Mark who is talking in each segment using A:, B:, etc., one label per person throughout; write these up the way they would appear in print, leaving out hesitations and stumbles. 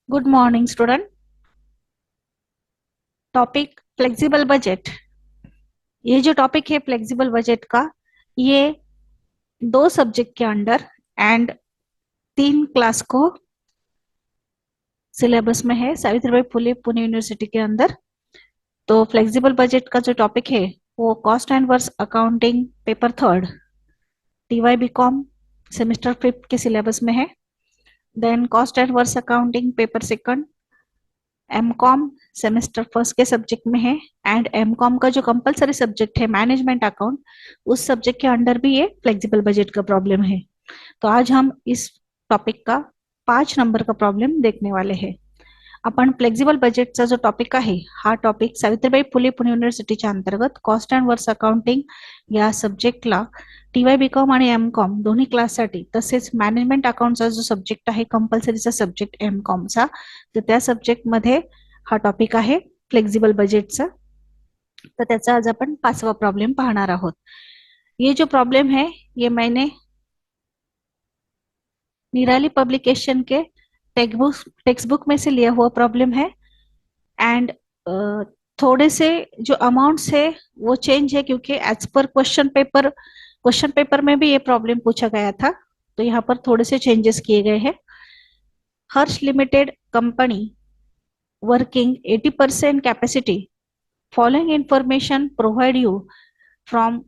A: Good morning student. Topic flexible budget. ये जो topic है फ्लेक्सिबल बजट का, ये दो सब्जेक्ट के अंडर एंड तीन क्लास को सिलेबस में है सावित्रीबाई फुले पुणे यूनिवर्सिटी के अंदर। तो फ्लेक्सिबल बजट का जो टॉपिक है वो cost and works accounting paper third TY BCom semester fifth के सिलेबस में है। Then cost and works accounting paper second MCom semester first के सब्जेक्ट में है। एंड एमकॉम का जो कंपलसरी सब्जेक्ट है मैनेजमेंट अकाउंट, उस सब्जेक्ट के अंडर भी ये फ्लेक्सिबल बजट का प्रॉब्लम है। तो आज हम इस टॉपिक का 5 नंबर का प्रॉब्लम देखने वाले हैं। आपण फ्लेक्सिबल बजेटचा जो टॉपिक आहे हा टॉपिक सावित्रीबाई फुले पुणे युनिव्हर्सिटीच्या अंतर्गत कॉस्ट अँड वर्स अकाउंटिंग या सब्जेक्टला टीवाय बीकॉम आणि एमकॉम दोन्ही क्लाससाठी, तसेच मॅनेजमेंट अकाउंटचा जो सब्जेक्ट आहे कंपल्सरीचा सब्जेक्ट एमकॉमचा, तर त्या सब्जेक्टमध्ये हा टॉपिक आहे फ्लेक्सिबल बजेटचा। तर त्याचा आज आपण 5वा प्रॉब्लेम पाहणार आहोत। ये जो प्रॉब्लम है ये मैंने निराली पब्लिकेशन के टेक्स्ट बुक में से लिया हुआ प्रॉब्लम है। एंड थोड़े से जो अमाउंट्स है वो चेंज है, क्योंकि एज पर क्वेश्चन पेपर में भी ये प्रॉब्लम पूछा गया था, तो यहाँ पर थोड़े से चेंजेस किए गए हैं। Harsh limited company working 80% capacity, following information provide you from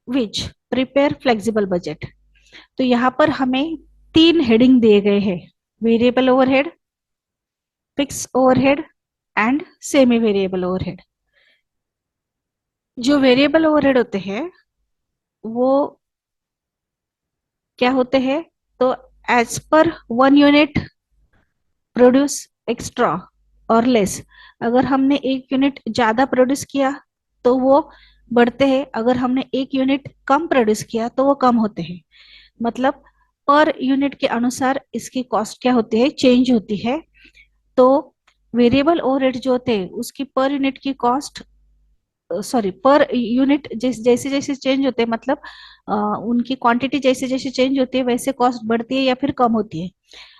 A: which prepare flexible budget. तो यहाँ पर हमें 3 हेडिंग दिए गए हैं, variable overhead, fix overhead and semi variable overhead. जो वेरिएबल ओवरहेड होते हैं वो क्या होते हैं, तो as per 1 unit produce extra और लेस, अगर हमने 1 यूनिट ज्यादा प्रोड्यूस किया तो वो बढ़ते हैं, अगर हमने 1 यूनिट कम प्रोड्यूस किया तो वो कम होते हैं। मतलब पर यूनिट के अनुसार इसकी कॉस्ट क्या होती है, चेंज होती है। तो वेरिएबल ओवरहेड जो होते हैं उसकी पर यूनिट की कॉस्ट, सॉरी पर यूनिट जैसे जैसे चेंज होते हैं, मतलब उनकी क्वांटिटी जैसे जैसे चेंज होती है वैसे कॉस्ट बढ़ती है या फिर कम होती है।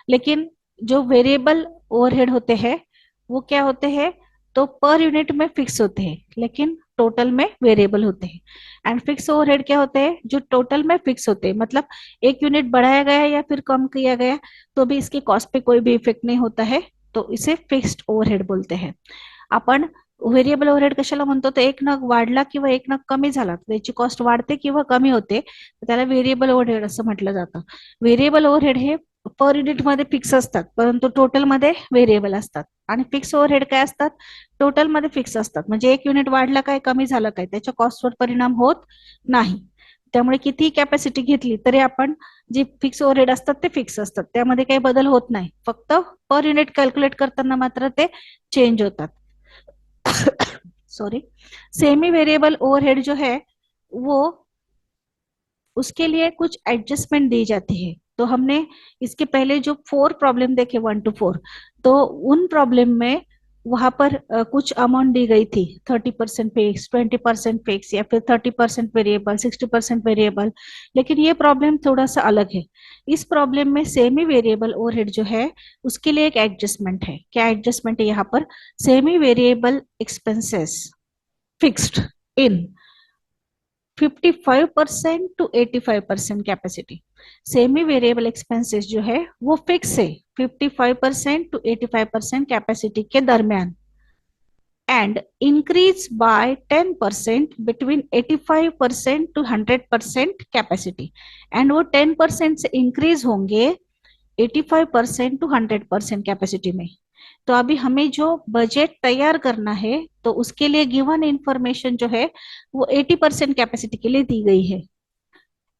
A: लेकिन जो वेरिएबल ओवरहेड होते हैं वो क्या होते हैं, तो पर यूनिट में फिक्स होते हैं लेकिन टोटल में वेरिएबल होते हैं। एंड फिक्स ओवरहेड क्या होते हैं, जो टोटल में फिक्स होते हैं, मतलब 1 यूनिट बढ़ाया गया या फिर कम किया गया तो भी इसकी कॉस्ट पे कोई भी इफेक्ट नहीं होता है, तो इसे फिक्स्ड ओवरहेड बोलते हैं। आपण व्हेरिएबल ओव्हरहेड कशाला म्हणतो, तर एक नग वाढला किंवा एक नग कमी झाला तर त्याची कॉस्ट वाढते किंवा कमी होते, तर त्याला व्हेरिएबल ओव्हरहेड असं म्हटलं जातं। व्हेरिएबल ओव्हरहेड हे पर युनिट मध्ये फिक्स असतात परंतु टोटल मध्ये व्हेरिएबल असतात, आणि फिक्स ओव्हरहेड काय असतात, टोटल मध्ये फिक्स असतात, म्हणजे 1 यूनिट वाढला काय कमी झालं काय त्याच्या कॉस्टवर परिणाम होत नाही। त्यामुळे कितीही कॅपॅसिटी घेतली तरी आपण जे फिक्स ओव्हरहेड असतात ते फिक्स असतात, त्यामध्ये काही बदल होत नाही, फक्त पर युनिट कॅल्क्युलेट करताना मात्र ते चेंज होतात। सॉरी। सेमी वेरिएबल ओवरहेड जो है वो उसके लिए कुछ एडजस्टमेंट दी जाती है। तो हमने इसके पहले जो 4 प्रॉब्लम देखे 1 to 4, तो उन प्रॉब्लम में वहां पर कुछ अमाउंट दी गई थी, 30% फिक्स, 20% फिक्स, या फिर 30% वेरिएबल, 60% वेरिएबल। लेकिन ये प्रॉब्लम थोड़ा सा अलग है। इस प्रॉब्लम में सेमी वेरिएबल ओवरहेड जो है उसके लिए एक एडजस्टमेंट है। क्या एडजस्टमेंट है यहाँ पर, semi variable expenses fixed in 55% to 85% capacity. Semi variable expenses जो है वो फिक्स है 55% to 85% कैपेसिटी के दरमियान, and increase by 10% between 85% to 100% capacity. And वो 10% से इंक्रीज होंगे 85% to 100% कैपेसिटी में। तो अभी हमें जो बजट तैयार करना है तो उसके लिए गिवन इंफॉर्मेशन जो है वो 80% कैपेसिटी के लिए दी गई है।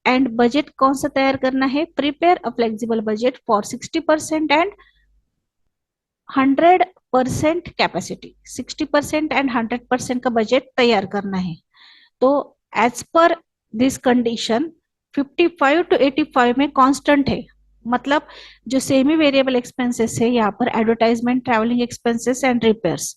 A: एंड बजट कौन सा तैयार करना है, prepare a flexible budget for 60% and 100% capacity. 60% and 100% का बजट तैयार करना है। तो एज पर दिस कंडीशन 55 to 85 में कांस्टेंट है, मतलब जो सेमी वेरिएबल एक्सपेंसेस है यहाँ पर advertisement, travelling expenses and repairs,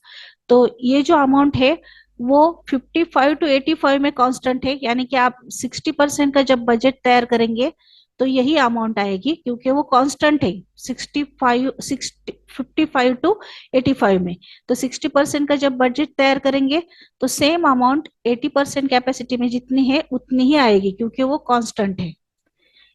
A: तो ये जो अमाउंट है वो 55 to 85 में कांस्टेंट है। यानी कि आप 60% का जब बजट तैयार करेंगे तो यही अमाउंट आएगी क्योंकि वो कांस्टेंट है 55 में। तो 60% का जब बजट तैयार करेंगे तो सेम अमाउंट 80% कैपेसिटी में जितनी है उतनी ही आएगी क्योंकि वो कांस्टेंट है।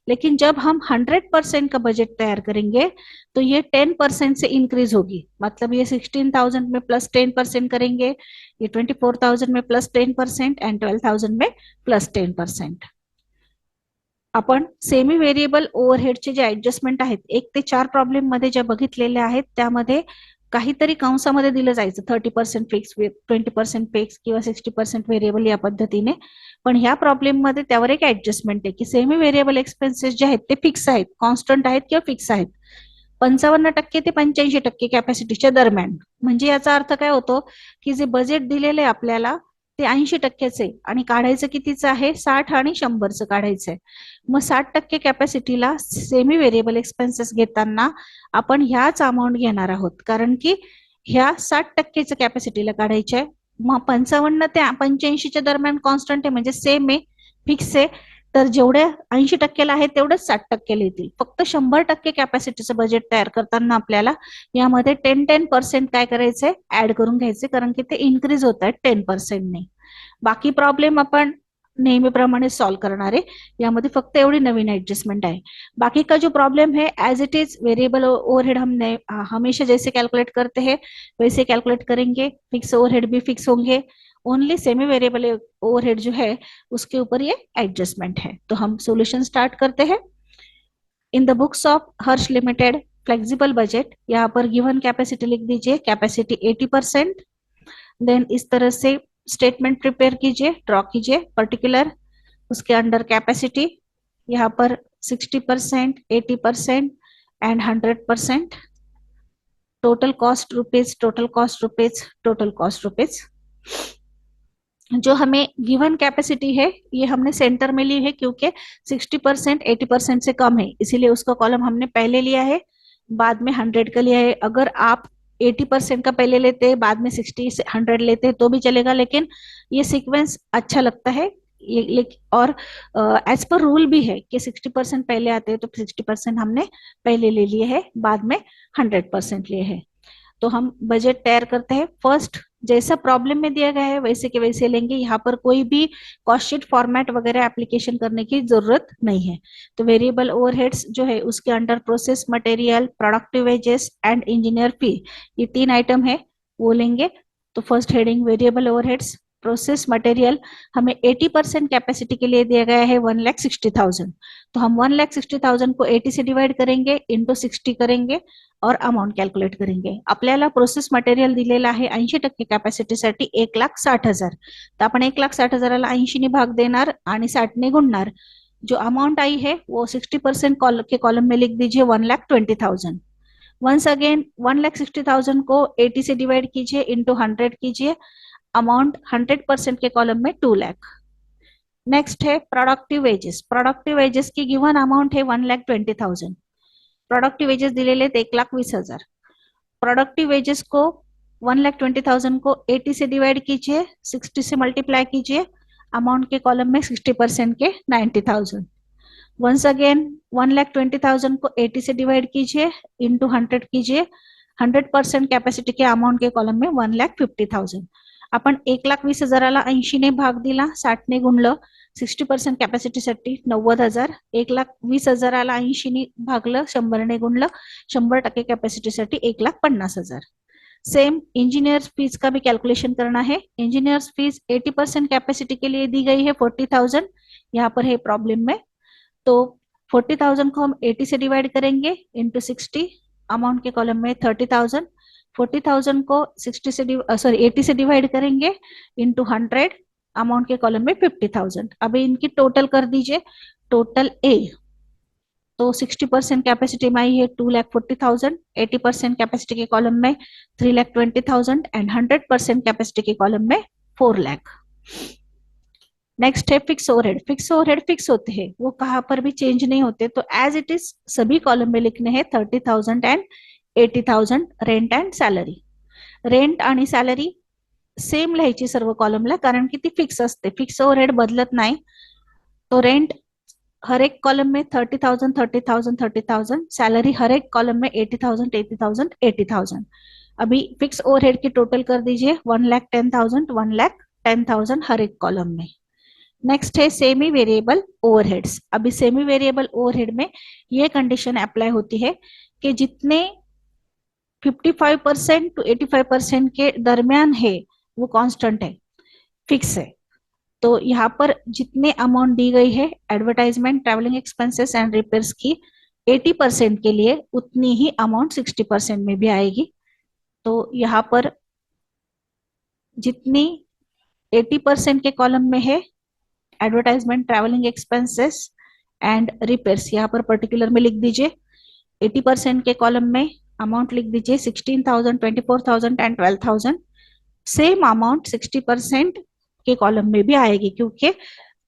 A: लेकिन जब हम 100% का बजट तैयार करेंगे तो ये 10% से इंक्रीज होगी। मतलब ये 16,000 में प्लस 10% करेंगे, ये 24,000 में प्लस 10% एंड 12,000 में प्लस 10%। आपण सेमी व्हेरिएबल ओव्हरहेडचे जे ऍडजस्टमेंट आहेत 1 ते 4 प्रॉब्लेम मध्ये ज्या बघितलेल्या आहेत त्यामध्ये काहीतरी कंसामध्ये दिलं जायचं 30% फिक्स, 20% फिक्स किंवा 60% व्हेरिएबल या पद्धतीने. पण ह्या प्रॉब्लेम मध्ये त्यावर एक ऍडजस्टमेंट आहे की सेमी व्हेरिएबल एक्सपेन्सेस जे आहेत ते फिक्स आहेत, कॉन्स्टंट आहेत किंवा फिक्स आहेत 55% ते 85% कॅपॅसिटीच्या दरम्यान. म्हणजे याचा अर्थ काय होतो की जे बजेट दिलेलं आहे आपल्याला ते 80%चे आणि काढायचं कितीचं आहे 60 आणि 100चं काढायचंय. मग 60% कॅपॅसिटीला सेमी व्हेरिएबल एक्सपेन्सेस घेताना आपण ह्याच अमाऊंट घेणार आहोत कारण की ह्या 60%चं कॅपॅसिटीला काढायचे आहे. मग 55 ते 85च्या दरम्यान कॉन्स्टंट आहे म्हणजे सेम आहे, फिक्स आहे. तर जेवढे 80%ला आहे तेवढंच 60% येतील. फक्त 100% कॅपॅसिटीचं बजेट तयार करताना आपल्याला यामध्ये 10% काय करायचंय ऍड करून घ्यायचे कारण की ते इन्क्रीज होत आहेत 10% ने. बाकी प्रॉब्लेम आपण नेहमीप्रमाणे सॉल्व करणार आहे. यामध्ये फक्त एवढी नवीन एडजस्टमेंट आहे. बाकी का जो प्रॉब्लम है as it is variable overhead हमने हमेशा जैसे कैलकुलेट करते हैं वैसे कैलकुलेट करेंगे. फिक्स ओवरहेड भी फिक्स होंगे. ओनली सेमी वेरिएबल ओवरहेड जो है उसके ऊपर ये एडजस्टमेंट है. तो हम सोल्यूशन स्टार्ट करते हैं. In the books of Harsh limited flexible budget, यहाँ पर गिवन कैपेसिटी लिख दीजिए, कैपेसिटी 80%. देन इस तरह से स्टेटमेंट प्रिपेयर कीजिए, ड्रॉ कीजिए पर्टिकुलर, उसके अंडर कैपेसिटी यहाँ पर 60%, 80% and 100%. Total cost rupees, total cost rupees, total cost rupees. जो हमें गिवन कैपेसिटी है ये हमने सेंटर में ली है क्योंकि 60% 80% से कम है, इसीलिए उसका कॉलम हमने पहले लिया है, बाद में 100 का लिया है. अगर आप 80% का पहले लेते बाद में 60 से 100 लेते तो भी चलेगा, लेकिन ये सीक्वेंस अच्छा लगता है ये. और एज पर रूल भी है कि 60% पहले आते हैं तो 60% हमने पहले ले लिए है, बाद में 100% लिए है. तो हम बजट तैयार करते हैं. फर्स्ट जैसा प्रॉब्लम में दिया गया है वैसे के वैसे लेंगे. यहाँ पर कोई भी कॉस्ट शीट फॉर्मेट वगैरह एप्लीकेशन करने की जरूरत नहीं है. तो वेरिएबल ओवरहेड्स जो है उसके under process material, productive wages and engineer fee, ये 3 आइटम है वो लेंगे. तो first heading variable overheads. Process material हमें 80% कैपेसिटी के लिए दिया गया है 1,60,000. तो हम 1,60,000 को 80 से डिवाइड करेंगे, इंटू 60 करेंगे और अमाउंट कॅल्क्युलेट करेंगे. आपल्याला प्रोसेस मटेरियल दिलेला आहे 80% कॅपॅसिटीसाठी 1,60,000. तर आपण 1,60,000ला 80 ने भाग देणार आणि 60 ने गुणणार. जो अमाउंट आई है वो 60% के कॉलम में लिख दीजिए 1,20,000. वंस अगेन 1,60,000 को 80 से डिवाइड कीजिए, इंटू 100 कीजिए. अमाउंट 100% के कॉलम में 2 लाख. नेक्स्ट है प्रोडक्टिव वेजेस. प्रोडक्टिव वेजेस की गिवन अमाउंट है 1,20,000. प्रोडक्टिव वेजेस दिलेले आहेत 1,20,000. प्रोडक्टिव वेजेस को 1,20,000 को 80 से डिवाइड कीजिए, 60 से मल्टीप्लाई कीजिए. अमाउंट के कॉलम में 60% के 90,000. वंस अगेन 1,20,000 को 80 से डिवाइड कीजिए, इंटू 100 कीजिए. 100% कॅपॅसिटी के अमाउंट के कॉलम में 1,50,000. आपण 1,20,000ला 80 ने भाग दिला, 60 ने गुणलं, 60% कॅपॅसिटीसाठी 90,000. 1,20,000ला 80 ने भागलं, 100 ने गुणलं, 100% कॅपॅसिटीसाठी 1,50,000. सेम इंजीनियर्स फीस का भी कैलकुलेशन करना है. इंजीनियर्स फीस 80% कैपेसिटी के लिए दी गई है 40,000. यहाँ पर है प्रॉब्लम में. तो 40,000 को हम 80 से डिवाइड करेंगे, इंटू 60. अमाउंट के कॉलम में 30,000. 40,000 को 80 से डिवाइड करेंगे, इंटू 100. अमाउंट के कॉलम में 50,000. अभी इनकी टोटल कर दीजिए. टोटल ए तो 60% कैपेसिटी में आई है 2,40,000. 80% कैपेसिटी के कॉलम में 3,20,000 एंड 100% कैपेसिटी के कॉलम में 4 लाख. नेक्स्ट है fix overhead. Fix overhead fix होते हैं, वो कहाँ पर भी चेंज नहीं होते. तो एज इट इज सभी कॉलम में लिखने हैं 30,000 and 80,000 rent and salary. Rent आणि सॅलरी सेम लिहायची सर्व कॉलमला कारण की ती फिक्स असते, फिक्स ओव्हरहेड बदलत नाही. तो रेंट हर एक कॉलम में 30,000 30,000 30,000, सैलरी हर एक कॉलम में 80,000 80,000 80,000। अभी फिक्स ओवरहेड की टोटल कर दीजिए 1,10,000 1,10,000 हर एक कॉलम में। नेक्स्ट है सेमी वेरिएबल ओवरहेड्स। अभी सेमी वेरिएबल ओवरहेड में ये कंडीशन अप्लाई होती है कि जितने 55% टू 85% के दरमियान है वो कांस्टेंट है, फिक्स है। तो यहाँ पर जितने अमाउंट दी गई है advertisement, travelling expenses and repairs की 80% के लिए उतनी ही अमाउंट 60% में भी आएगी। तो यहाँ पर जितनी 80% के कॉलम में है advertisement, travelling expenses and repairs, यहाँ पर पर्टिकुलर में लिख दीजिए। 80% के कॉलम में अमाउंट लिख दीजिए 16,000 24,000 एंड 12,000। सेम अमाउंट 60% के कॉलम में भी आएगी, क्योंकि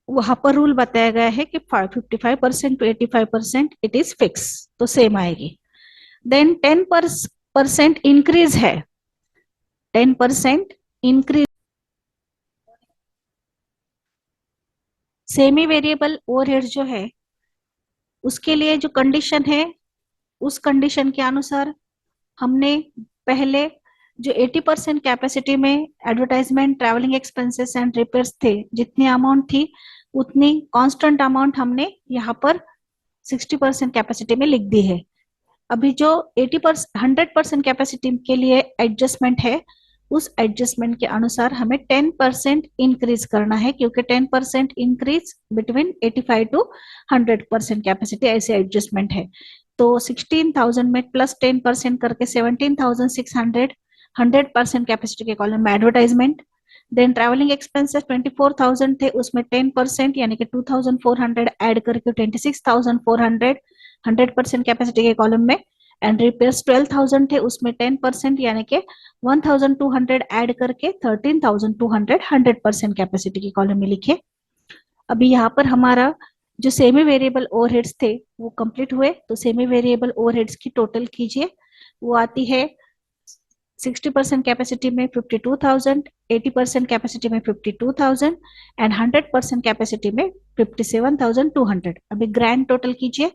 A: वहां पर रूल बताया गया है कि 55% टू 85% इट इज फिक्स, तो सेम आएगी। देन 10% इंक्रीज है, 10% इंक्रीज। सेमी वेरिएबल ओवरहेड जो है उसके लिए जो कंडीशन है, उस कंडीशन के अनुसार हमने पहले जो 80% कैपेसिटी में advertisement, travelling expenses and repairs थे, जितनी अमाउंट थी उतनी कांस्टेंट अमाउंट हमने यहाँ पर 60% कैपेसिटी में लिख दी है। अभी जो 80% 100% कैपेसिटी के लिए एडजस्टमेंट है, उस एडजस्टमेंट के अनुसार हमें 10% इंक्रीज करना है, क्योंकि 10% इंक्रीज बिटवीन 85 टू 100% कैपेसिटी ऐसे एडजस्टमेंट है। तो 16,000 में प्लस 10% करके 17,600 100% कैपेसिटी के कॉलम में एडवर्टाइजमेंट। देन ट्रैवलिंग एक्सपेंसेस 24,000 थे, उसमें 10% यानी कि 2,400 ऐड करके 26,400 100% कैपेसिटी के कॉलम में। एंड रिपेयर्स 12,000 थे, उसमें 10% यानी कि 1,200 ऐड करके 13,200 100% कैपेसिटी के कॉलम में लिखे। अभी यहाँ पर हमारा जो सेमी वेरिएबल ओवरहेड्स थे वो कंप्लीट हुए, तो सेमी वेरिएबल ओवरहेड्स की टोटल कीजिए। वो आती है 60% कैपेसिटी में 52,000, 80% कैपेसिटी में 52,000 एंड 100% कैपेसिटी में 57,200। अभी ग्रैंड टोटल कीजिए,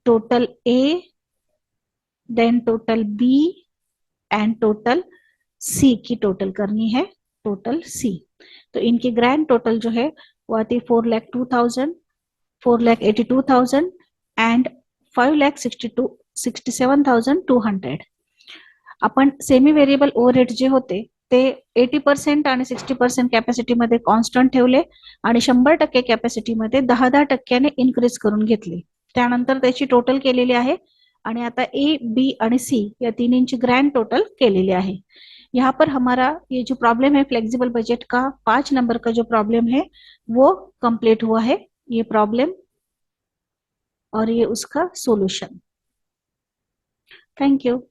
A: total A, then total B and total C की टोटल करनी है, टोटल सी। तो इनकी ग्रैंड टोटल जो है वो आती है 4,02,000, 4,82,000 एंड 5,67,200। आपण सेमी व्हेरिएबल ओव्हरहेड जे होते ते 80% आणि 60% कॅपॅसिटीमध्ये कॉन्स्टंट ठेवले आणि 100% कॅपॅसिटीमध्ये 10% इन्क्रीज करून घेतले, त्यानंतर त्याची टोटल केलेली आहे आणि आता ए, बी आणि सी या तीनोंची ग्रैंड टोटल केलेली आहे। यहाँ पर हमारा ये जो प्रॉब्लम है फ्लेक्सिबल बजट का 5 नंबर का जो प्रॉब्लम है वो कंप्लीट हुआ है, ये प्रॉब्लम और ये उसका सॉल्यूशन। Thank you.